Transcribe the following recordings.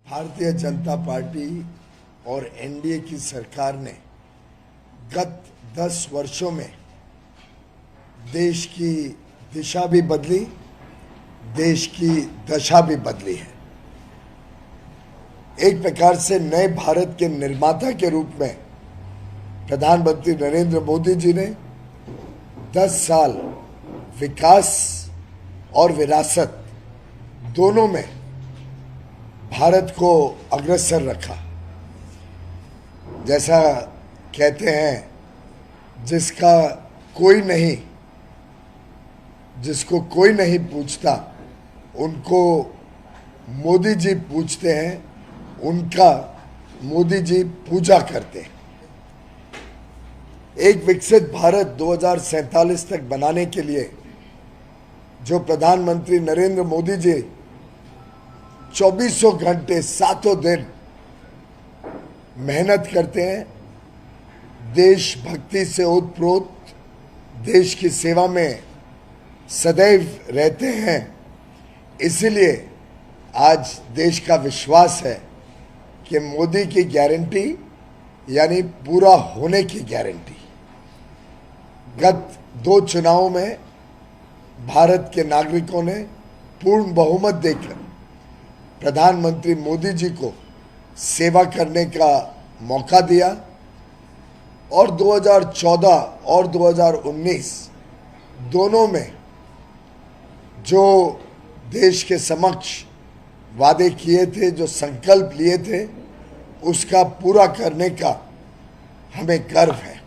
Bharatiya Janata party और NDA की सरकार ने गत 10 वर्षों में देश की दिशा भी बदली, देश की दशा भी बदली है। एक प्रकार से नए भारत के निर्माता के रूप में प्रधानमंत्री नरेंद्र मोदी जी ने 10 साल विकास और विरासत दोनों में भारत को अग्रसर रखा। जैसा कहते हैं, जिसको कोई नहीं पूछता उनको मोदी जी पूछते हैं, उनका मोदी जी पूजा करते हैं। एक विकसित भारत 2047 तक बनाने के लिए जो प्रधानमंत्री नरेंद्र मोदी जी 24 घंटे 7 दिन मेहनत करते हैं, देशभक्ति से ओतप्रोत देश की सेवा में सदैव रहते हैं। इसलिए आज देश का विश्वास है कि मोदी की गारंटी यानी पूरा होने की गारंटी। गत 2 चुनावों में भारत के नागरिकों ने पूर्ण बहुमत देकर प्रधानमंत्री मोदी जी को सेवा करने का मौका दिया और 2014 और 2019 दोनों में जो देश के समक्ष वादे किए थे, जो संकल्प लिए थे, उसका पूरा करने का हमें गर्व है।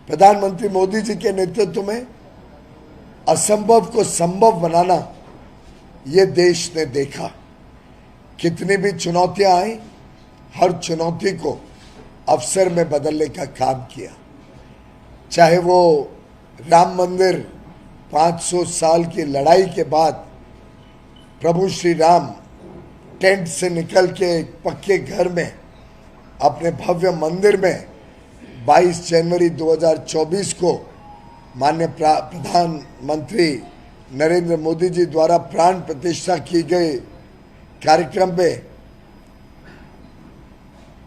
प्रधानमंत्री मोदी जी के नेतृत्व में असंभव को संभव बनाना ये देश ने देखा। कितनी भी चुनौतियां आई, हर चुनौती को अवसर में बदलने का काम किया। चाहे वो राम मंदिर 500 साल की लड़ाई के बाद प्रभु श्री राम टेंट से निकल के एक पक्के घर में अपने भव्य मंदिर में 22 जनवरी 2024 को माननीय प्रधानमंत्री नरेंद्र मोदी जी द्वारा प्राण प्रतिष्ठा की गई कार्यक्रम में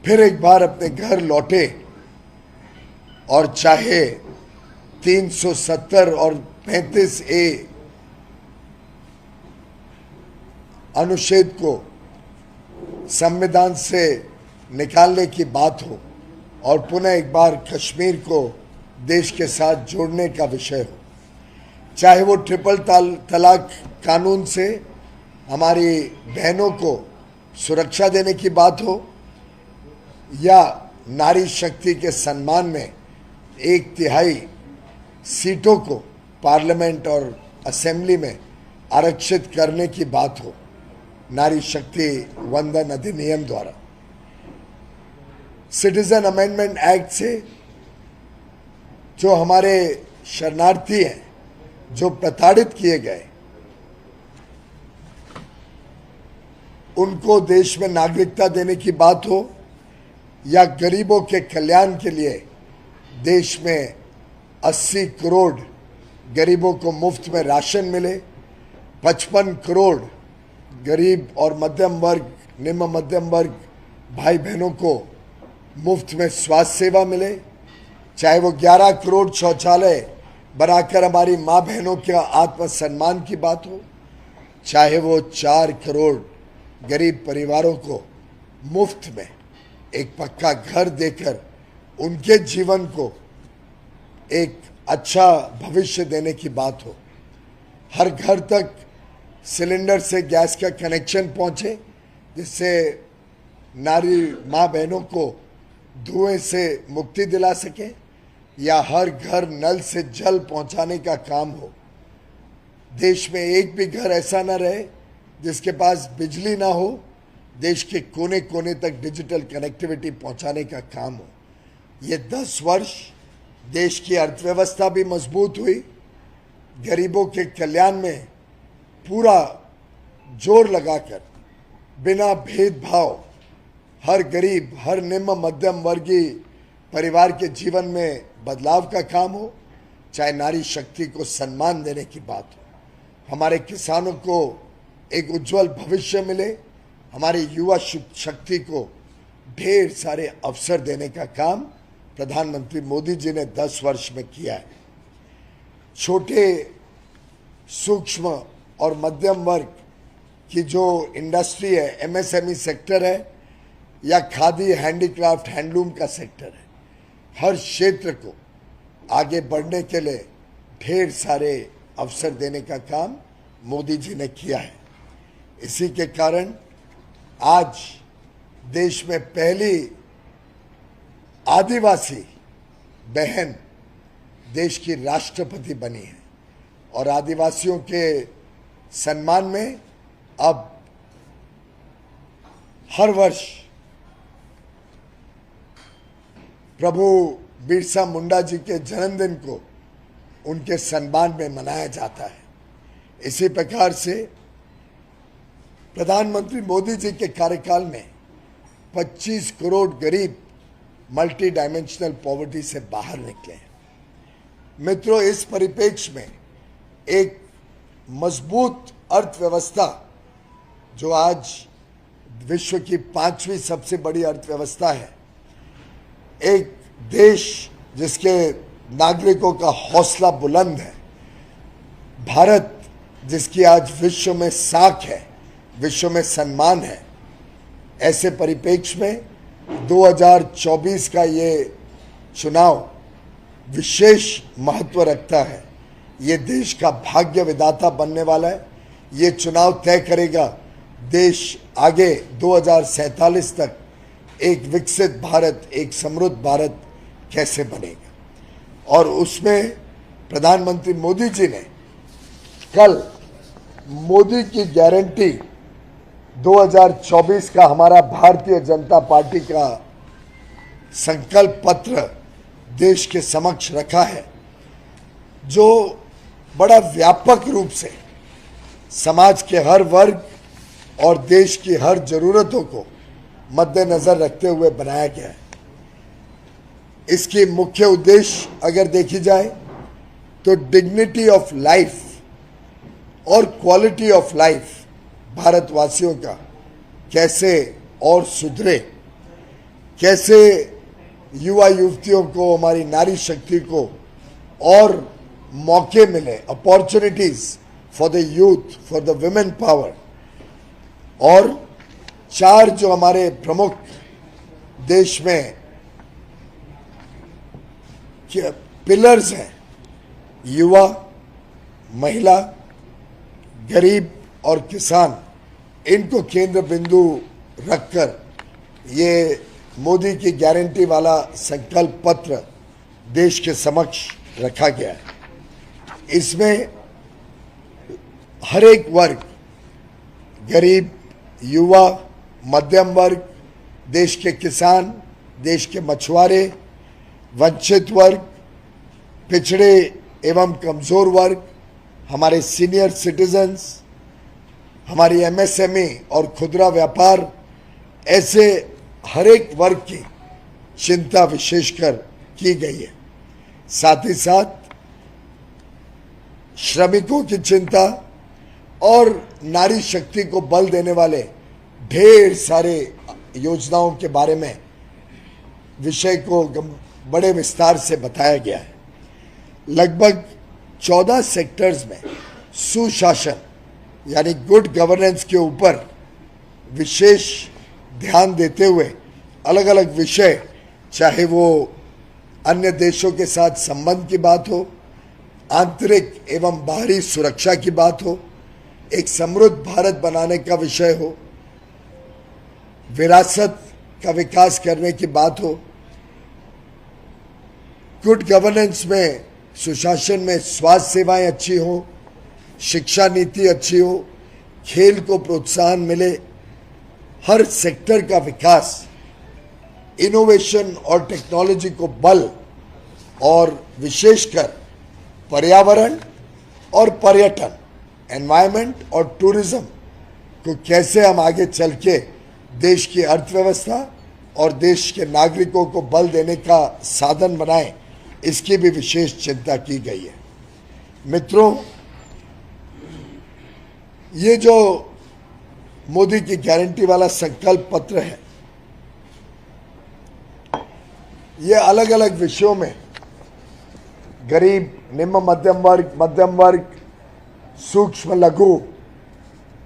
फिर एक बार अपने घर लौटे और चाहे 370 और 35A अनुच्छेद को संविधान से निकालने की बात हो और पुनः एक बार कश्मीर को देश के साथ जोड़ने का विषय हो, चाहे वो ट्रिपल तलाक कानून से हमारी बहनों को सुरक्षा देने की बात हो, या नारी शक्ति के सम्मान में 1/3 सीटों को पार्लियामेंट और असेंबली में आरक्षित करने की बात हो नारी शक्ति वंदन अधिनियम द्वारा, सिटीजन अमेंडमेंट एक्ट से जो हमारे शरणार्थी हैं, जो प्रताड़ित किए गए, उनको देश में नागरिकता देने की बात हो, या गरीबों के कल्याण के लिए देश में 80 करोड़ गरीबों को मुफ्त में राशन मिले, 55 करोड़ गरीब और मध्यम वर्ग, निम्न मध्यम वर्ग भाई बहनों को मुफ्त में स्वास्थ्य सेवा मिले, चाहे वो 11 करोड़ शौचालय बनाकर हमारी माँ बहनों के आत्मसम्मान की बात हो, चाहे वो 4 करोड़ गरीब परिवारों को मुफ्त में एक पक्का घर देकर उनके जीवन को एक अच्छा भविष्य देने की बात हो, हर घर तक सिलेंडर से गैस का कनेक्शन पहुंचे, जिससे नारी माँ बहनों को धुएं से मुक्ति दिला सके, या हर घर नल से जल पहुंचाने का काम हो। देश में एक भी घर ऐसा ना रहे जिसके पास बिजली ना हो, देश के कोने कोने तक डिजिटल कनेक्टिविटी पहुंचाने का काम हो। ये 10 वर्ष देश की अर्थव्यवस्था भी मजबूत हुई, गरीबों के कल्याण में पूरा जोर लगाकर बिना भेदभाव हर गरीब, हर निम्न मध्यम वर्गीय परिवार के जीवन में बदलाव का काम हो, चाहे नारी शक्ति को सम्मान देने की बात हो, हमारे किसानों को एक उज्जवल भविष्य मिले, हमारी युवा शक्ति को ढेर सारे अवसर देने का काम प्रधानमंत्री मोदी जी ने 10 वर्ष में किया है। छोटे, सूक्ष्म और मध्यम वर्ग की जो इंडस्ट्री है, एमएसएमई सेक्टर है या खादी, हैंडीक्राफ्ट, हैंडलूम का सेक्टर है, हर क्षेत्र को आगे बढ़ने के लिए ढेर सारे अवसर देने का काम मोदी जी ने किया है। इसी के कारण आज देश में पहली आदिवासी बहन देश की राष्ट्रपति बनी है और आदिवासियों के सम्मान में अब हर वर्ष प्रभु बिरसा मुंडा जी के जन्मदिन को उनके सम्मान में मनाया जाता है। इसी प्रकार से प्रधानमंत्री मोदी जी के कार्यकाल में 25 करोड़ गरीब मल्टी डायमेंशनल पॉवर्टी से बाहर निकले हैं। मित्रों, इस परिप्रेक्ष्य में एक मजबूत अर्थव्यवस्था जो आज विश्व की 5वीं सबसे बड़ी अर्थव्यवस्था है, एक देश जिसके नागरिकों का हौसला बुलंद है, भारत जिसकी आज विश्व में साख है, विश्व में सम्मान है, ऐसे परिप्रेक्ष्य में 2024 का ये चुनाव विशेष महत्व रखता है। ये देश का भाग्य विधाता बनने वाला है। ये चुनाव तय करेगा देश आगे 2047 तक एक विकसित भारत, एक समृद्ध भारत कैसे बनेगा। और उसमें प्रधानमंत्री मोदी जी ने कल मोदी की गारंटी 2024 का हमारा भारतीय जनता पार्टी का संकल्प पत्र देश के समक्ष रखा है, जो बड़ा व्यापक रूप से समाज के हर वर्ग और देश की हर जरूरतों को मद्देनजर रखते हुए बनाया गया है। इसकी मुख्य उद्देश्य अगर देखी जाए तो डिग्निटी ऑफ लाइफ और क्वालिटी ऑफ लाइफ भारतवासियों का कैसे और सुधरे, कैसे युवा युवतियों को, हमारी नारी शक्ति को और मौके मिले, opportunities for the youth, for the women power. और 4 जो हमारे प्रमुख देश में पिलर्स हैं, युवा, महिला, गरीब और किसान, इनको केंद्र बिंदु रखकर ये मोदी की गारंटी वाला संकल्प पत्र देश के समक्ष रखा गया है। इसमें हर एक वर्ग, गरीब, युवा, मध्यम वर्ग, देश के किसान, देश के मछुआरे, वंचित वर्ग, पिछड़े एवं कमजोर वर्ग, हमारे सीनियर सिटीजन्स, हमारी एमएसएमई और खुदरा व्यापार, ऐसे हर एक वर्ग की चिंता विशेषकर की गई है। साथ ही साथ श्रमिकों की चिंता और नारी शक्ति को बल देने वाले ढेर सारे योजनाओं के बारे में विषय को बड़े विस्तार से बताया गया है। लगभग 14 सेक्टर्स में सुशासन यानी गुड गवर्नेंस के ऊपर विशेष ध्यान देते हुए अलग अलग विषय, चाहे वो अन्य देशों के साथ संबंध की बात हो, आंतरिक एवं बाहरी सुरक्षा की बात हो, एक समृद्ध भारत बनाने का विषय हो, विरासत का विकास करने की बात हो, गुड गवर्नेंस में, सुशासन में स्वास्थ्य सेवाएं अच्छी हो, शिक्षा नीति अच्छी हो, खेल को प्रोत्साहन मिले, हर सेक्टर का विकास, इनोवेशन और टेक्नोलॉजी को बल और विशेषकर पर्यावरण और पर्यटन, एनवायरनमेंट और टूरिज्म को कैसे हम आगे चल के देश की अर्थव्यवस्था और देश के नागरिकों को बल देने का साधन बनाएं, इसकी भी विशेष चिंता की गई है। मित्रों, ये जो मोदी की गारंटी वाला संकल्प पत्र है। ये अलग अलग विषयों में गरीब, निम्न मध्यम वर्ग, सूक्ष्म लघु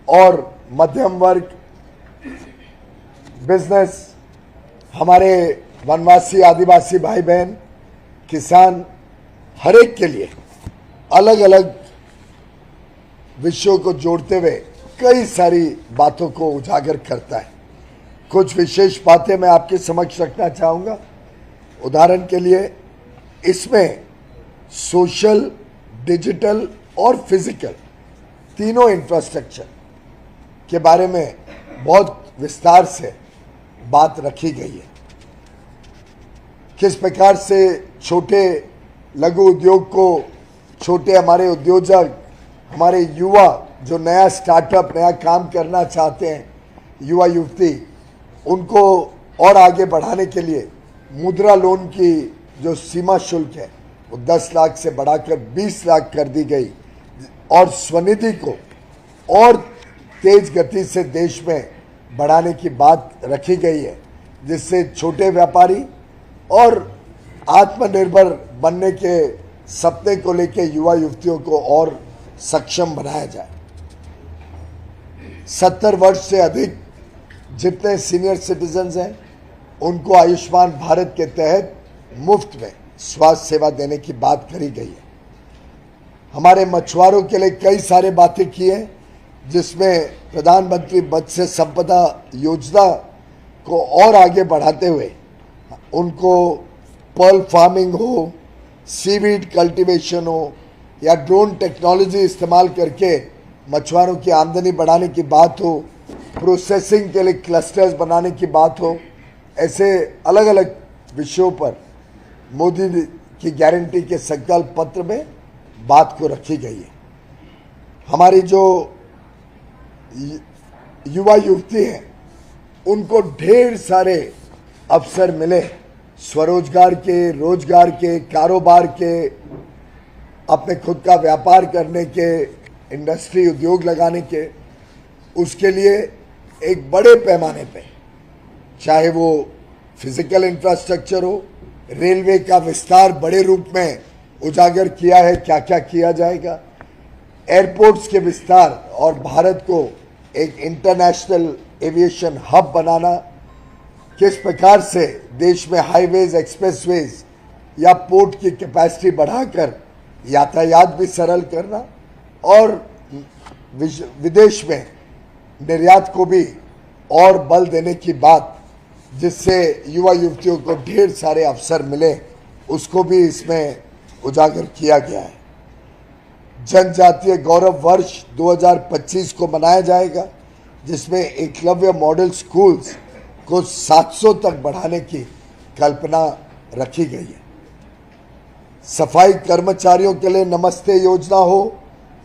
और मध्यम वर्ग, बिजनेस, हमारे वनवासी आदिवासी भाई बहन, किसान, हर एक के लिए अलग अलग विषयों को जोड़ते हुए कई सारी बातों को उजागर करता है। कुछ विशेष बातें मैं आपके समक्ष रखना चाहूँगा। उदाहरण के लिए इसमें सोशल, डिजिटल और फिजिकल तीनों इंफ्रास्ट्रक्चर के बारे में बहुत विस्तार से बात रखी गई है। किस प्रकार से छोटे लघु उद्योग को, छोटे हमारे उद्योजक, हमारे युवा जो नया स्टार्टअप, नया काम करना चाहते हैं, युवा युवती, उनको और आगे बढ़ाने के लिए मुद्रा लोन की जो सीमा शुल्क है वो 10 लाख से बढ़ाकर 20 लाख कर दी गई और स्वनिधि को और तेज गति से देश में बढ़ाने की बात रखी गई है, जिससे छोटे व्यापारी और आत्मनिर्भर बनने के सपने को लेकर युवा युवतियों को और सक्षम बनाया जाए। 70 वर्ष से अधिक जितने सीनियर सिटीजन्स हैं उनको आयुष्मान भारत के तहत मुफ्त में स्वास्थ्य सेवा देने की बात करी गई है। हमारे मछुआरों के लिए कई सारे बातें की हैं, जिसमें प्रधानमंत्री मत्स्य संपदा योजना को और आगे बढ़ाते हुए उनको पर्ल फार्मिंग हो, सीवीड कल्टीवेशन हो या ड्रोन टेक्नोलॉजी इस्तेमाल करके मछुआरों की आमदनी बढ़ाने की बात हो, प्रोसेसिंग के लिए क्लस्टर्स बनाने की बात हो, ऐसे अलग अलग विषयों पर मोदी की गारंटी के संकल्प पत्र में बात को रखी गई है। हमारी जो युवा युवती हैं उनको ढेर सारे अवसर मिले, स्वरोजगार के, रोजगार के, कारोबार के, अपने खुद का व्यापार करने के, इंडस्ट्री उद्योग लगाने के। उसके लिए एक बड़े पैमाने पे, चाहे वो फिजिकल इंफ्रास्ट्रक्चर हो, रेलवे का विस्तार बड़े रूप में उजागर किया है, क्या क्या किया जाएगा, एयरपोर्ट्स के विस्तार और भारत को एक इंटरनेशनल एविएशन हब बनाना, किस प्रकार से देश में हाईवेज, एक्सप्रेसवेज या पोर्ट की कैपेसिटी बढ़ाकर यातायात भी सरल करना और विदेश में निर्यात को भी और बल देने की बात, जिससे युवा युवतियों को ढेर सारे अवसर मिले, उसको भी इसमें उजागर किया गया है। जनजातीय गौरव वर्ष 2025 को मनाया जाएगा, जिसमें एकलव्य मॉडल स्कूल्स को 700 तक बढ़ाने की कल्पना रखी गई है। सफाई कर्मचारियों के लिए नमस्ते योजना हो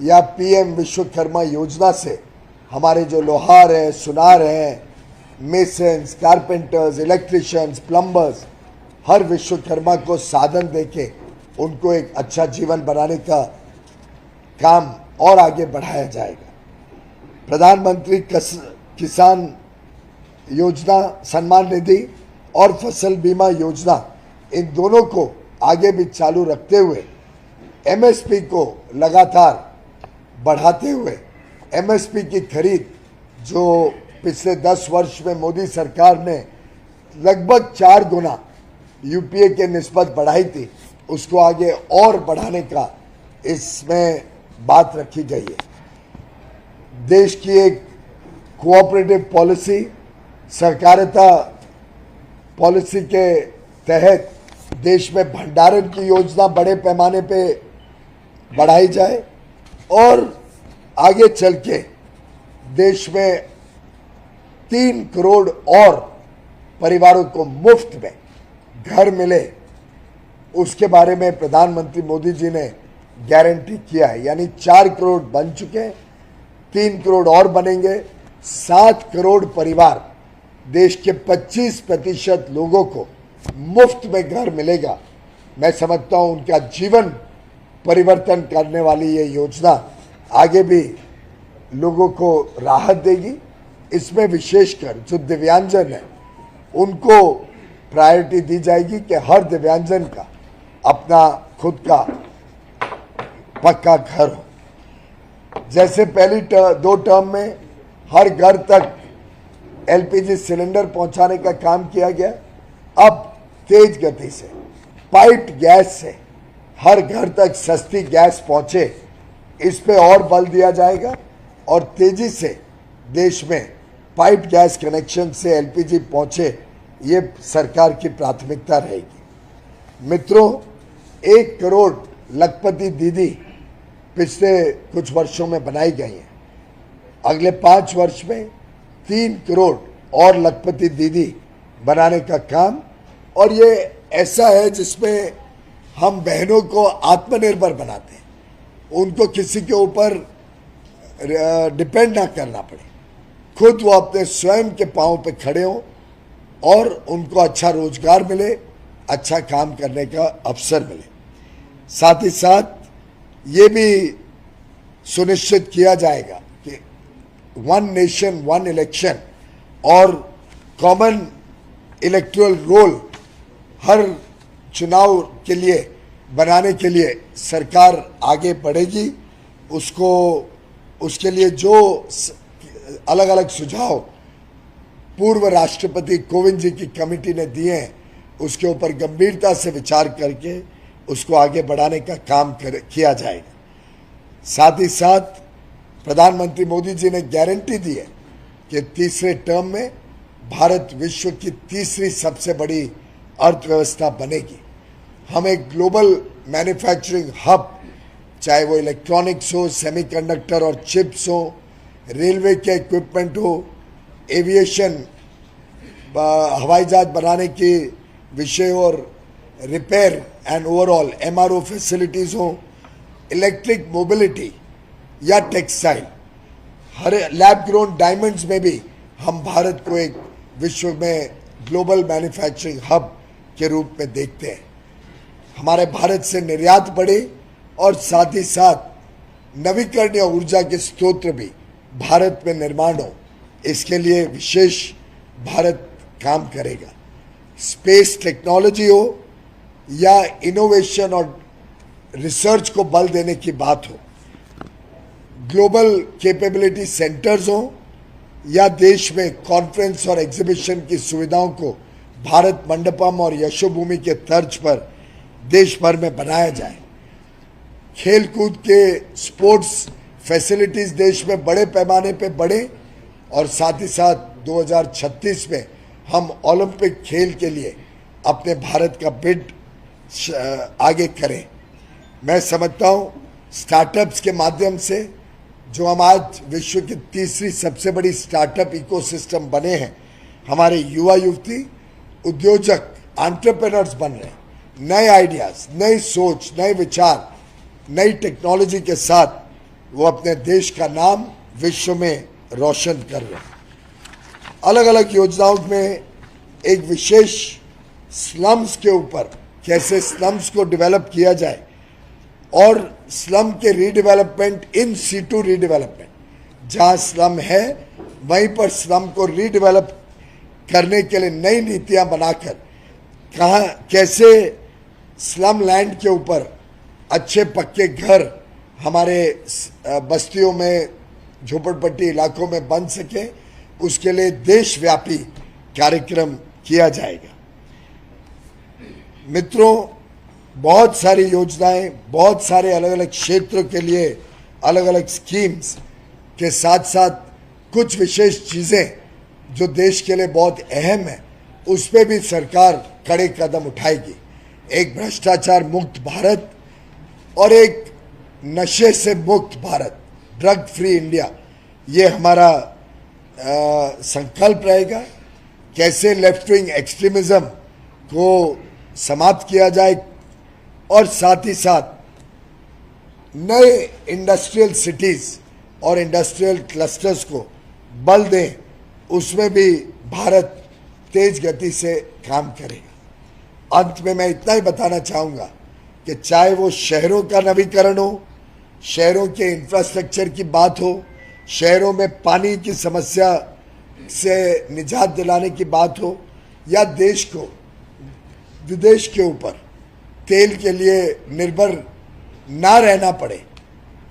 या पीएम विश्वकर्मा योजना से हमारे जो लोहार हैं, सुनार हैं, मेसन्स, कारपेंटर्स, इलेक्ट्रिशियंस, प्लम्बर्स, हर विश्वकर्मा को साधन देके उनको एक अच्छा जीवन बनाने का काम और आगे बढ़ाया जाएगा। प्रधानमंत्री किसान योजना, सम्मान निधि और फसल बीमा योजना, इन दोनों को आगे भी चालू रखते हुए एमएसपी को लगातार बढ़ाते हुए एमएसपी की खरीद जो पिछले 10 वर्ष में मोदी सरकार ने लगभग 4 गुना यूपीए के निस्बत बढ़ाई थी, उसको आगे और बढ़ाने का इसमें बात रखी गई है। देश की एक कोऑपरेटिव पॉलिसी, सहकारिता पॉलिसी के तहत देश में भंडारण की योजना बड़े पैमाने पे बढ़ाई जाए और आगे चल के देश में 3 करोड़ और परिवारों को मुफ्त में घर मिले, उसके बारे में प्रधानमंत्री मोदी जी ने गारंटी किया है। यानी 4 करोड़ बन चुके, 3 करोड़ और बनेंगे, 7 करोड़ परिवार, देश के 25% लोगों को मुफ्त में घर मिलेगा। मैं समझता हूं उनका जीवन परिवर्तन करने वाली ये योजना आगे भी लोगों को राहत देगी इसमें विशेषकर जो दिव्यांगजन है उनको प्रायोरिटी दी जाएगी कि हर दिव्यांगजन का अपना खुद का पक्का घर हो। जैसे पहली दो टर्म में हर घर तक एलपीजी सिलेंडर पहुंचाने का काम किया गया, अब तेज गति से पाइप्ड गैस से हर घर तक सस्ती गैस पहुंचे, इस पे और बल दिया जाएगा और तेजी से देश में पाइप गैस कनेक्शन से एलपीजी पहुंचे, ये सरकार की प्राथमिकता रहेगी। मित्रों, 1 करोड़ लखपति दीदी पिछले कुछ वर्षों में बनाई गई हैं। अगले 5 वर्ष में 3 करोड़ और लखपति दीदी बनाने का काम, और ये ऐसा है जिसमें हम बहनों को आत्मनिर्भर बनाते हैं, उनको किसी के ऊपर डिपेंड ना करना पड़े, खुद वो अपने स्वयं के पांव पे खड़े हों और उनको अच्छा रोजगार मिले, अच्छा काम करने का अवसर मिले। साथ ही साथ ये भी सुनिश्चित किया जाएगा कि 1 नेशन 1 इलेक्शन और कॉमन इलेक्टोरल रोल हर चुनाव के लिए बनाने के लिए सरकार आगे बढ़ेगी। उसके लिए जो अलग अलग सुझाव पूर्व राष्ट्रपति कोविंद जी की कमेटी ने दिए हैं, उसके ऊपर गंभीरता से विचार करके उसको आगे बढ़ाने का काम किया जाएगा। साथ ही साथ प्रधानमंत्री मोदी जी ने गारंटी दी है कि तीसरे टर्म में भारत विश्व की तीसरी सबसे बड़ी अर्थव्यवस्था बनेगी। हम एक ग्लोबल मैन्युफैक्चरिंग हब, चाहे वो इलेक्ट्रॉनिक्स हो, सेमीकंडक्टर और चिप्स हो, रेलवे के इक्विपमेंट हो, एविएशन हवाई जहाज बनाने के विषय और repair and overall MRO facilities हो, इलेक्ट्रिक मोबिलिटी या टेक्सटाइल, हर लैब ग्रोन डायमंड्स में भी हम भारत को एक विश्व में ग्लोबल मैन्युफैक्चरिंग हब के रूप में देखते हैं। हमारे भारत से निर्यात बढ़े और साथ ही साथ नवीकरणीय ऊर्जा के स्रोत भी भारत में निर्माण हो, इसके लिए विशेष भारत काम करेगा। स्पेस टेक्नोलॉजी हो या इनोवेशन और रिसर्च को बल देने की बात हो, ग्लोबल कैपेबिलिटी सेंटर्स हो या देश में कॉन्फ्रेंस और एग्जीबिशन की सुविधाओं को भारत मंडपम और यशोभूमि के तर्ज पर देश भर में बनाया जाए। खेलकूद के स्पोर्ट्स फैसिलिटीज देश में बड़े पैमाने पे बढ़े और साथ ही साथ 2036 में हम ओलंपिक खेल के लिए अपने भारत का बिड आगे करें। मैं समझता हूँ स्टार्टअप्स के माध्यम से जो हम आज विश्व की तीसरी सबसे बड़ी स्टार्टअप इकोसिस्टम बने हैं, हमारे युवा युवती उद्योजक एंटरप्रेन्योर्स बन रहे हैं, नए आइडियाज, नई सोच, नए विचार, नई टेक्नोलॉजी के साथ वो अपने देश का नाम विश्व में रोशन कर रहे हैं। अलग अलग योजनाओं में एक विशेष स्लम्स के ऊपर कैसे स्लम्स को डेवलप किया जाए और स्लम के रीडेवलपमेंट, इन सीटू रीडेवलपमेंट, जहाँ स्लम है वहीं पर स्लम को रीडेवलप करने के लिए नई नीतियाँ बनाकर कहाँ कैसे स्लम लैंड के ऊपर अच्छे पक्के घर हमारे बस्तियों में, झोपड़पट्टी इलाकों में बन सके, उसके लिए देशव्यापी कार्यक्रम किया जाएगा। मित्रों, बहुत सारी योजनाएं, बहुत सारे अलग अलग क्षेत्रों के लिए अलग अलग स्कीम्स के साथ साथ कुछ विशेष चीज़ें जो देश के लिए बहुत अहम है, उस पर भी सरकार कड़े कदम उठाएगी। एक भ्रष्टाचार मुक्त भारत और एक नशे से मुक्त भारत, ड्रग फ्री इंडिया, ये हमारा संकल्प रहेगा। कैसे लेफ्ट विंग एक्सट्रीमिज्म को समाप्त किया जाए और साथ ही साथ नए इंडस्ट्रियल सिटीज़ और इंडस्ट्रियल क्लस्टर्स को बल दें, उसमें भी भारत तेज गति से काम करेगा। अंत में मैं इतना ही बताना चाहूँगा कि चाहे वो शहरों का नवीकरण हो, शहरों के इंफ्रास्ट्रक्चर की बात हो, शहरों में पानी की समस्या से निजात दिलाने की बात हो या देश को विदेश के ऊपर तेल के लिए निर्भर ना रहना पड़े,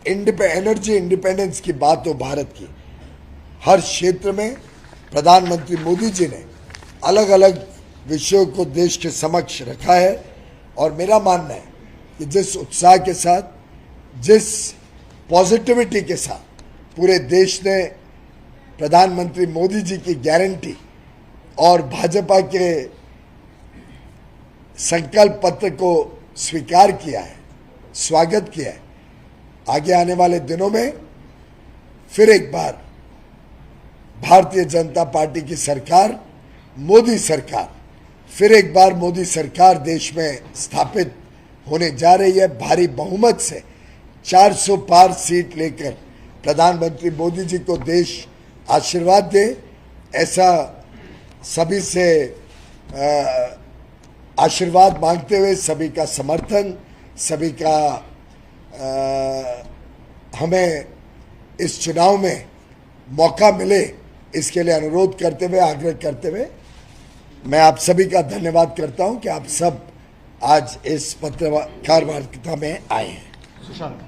एनर्जी इंडिपेंडेंस की बात हो भारत की, हर क्षेत्र में प्रधानमंत्री मोदी जी ने अलग अलग विषयों को देश के समक्ष रखा है। और मेरा मानना है कि जिस उत्साह के साथ, जिस पॉजिटिविटी के साथ पूरे देश ने प्रधानमंत्री मोदी जी की गारंटी और भाजपा के संकल्प पत्र को स्वीकार किया है, स्वागत किया है, आगे आने वाले दिनों में फिर एक बार भारतीय जनता पार्टी की सरकार, मोदी सरकार, फिर एक बार मोदी सरकार देश में स्थापित होने जा रही है। भारी बहुमत से 400 पार सीट लेकर प्रधानमंत्री मोदी जी को देश आशीर्वाद दे, ऐसा सभी से आशीर्वाद मांगते हुए, सभी का समर्थन, सभी का हमें इस चुनाव में मौका मिले, इसके लिए अनुरोध करते हुए, आग्रह करते हुए मैं आप सभी का धन्यवाद करता हूं कि आप सब आज इस पत्रकार वार्ता में आए हैं। सुशांत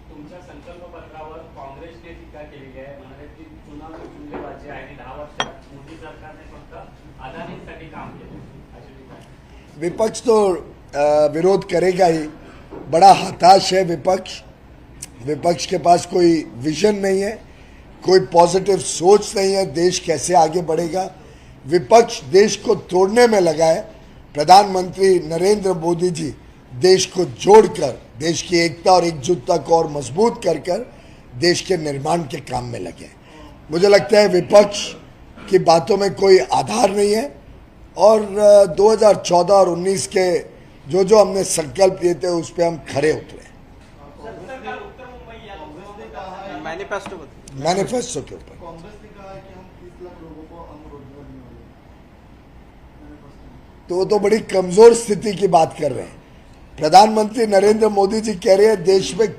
तुमच्या संकल्प पत्रावर काँग्रेसने टीका केलेली आहे, म्हणाले की चुनाव जुमलेबाजी आहे आणि 10 वर्षात मोदी सरकारने फक्त अदानींसाठी काम केले अशी टीका आहे। विपक्ष तो विरोध करेगा ही। बड़ा हताश है विपक्ष। विपक्ष के पास कोई विजन नहीं है, कोई पॉजिटिव सोच नहीं है, देश कैसे आगे बढ़ेगा। विपक्ष देश को तोड़ने में लगा है। प्रधानमंत्री नरेंद्र मोदी जी देश को जोड़कर, देश की एकता और एकजुटता को और मजबूत कर कर देश के निर्माण के काम में लगे हैं। मुझे लगता है विपक्ष की बातों में कोई आधार नहीं है और 2014 और 19 के जो हमने संकल्प लिए थे उस पर हम खरे उतरे। मैनिफेस्टो के ऊपर कांग्रेस ने कहा है कि हम 30 लाख लोगों को हम रोजगार देने वाले हैं। तो वो तो बड़ी कमजोर स्थिति की बात कर रहे हैं। प्रधानमंत्री नरेंद्र मोदी जी कह रहे हैं देश में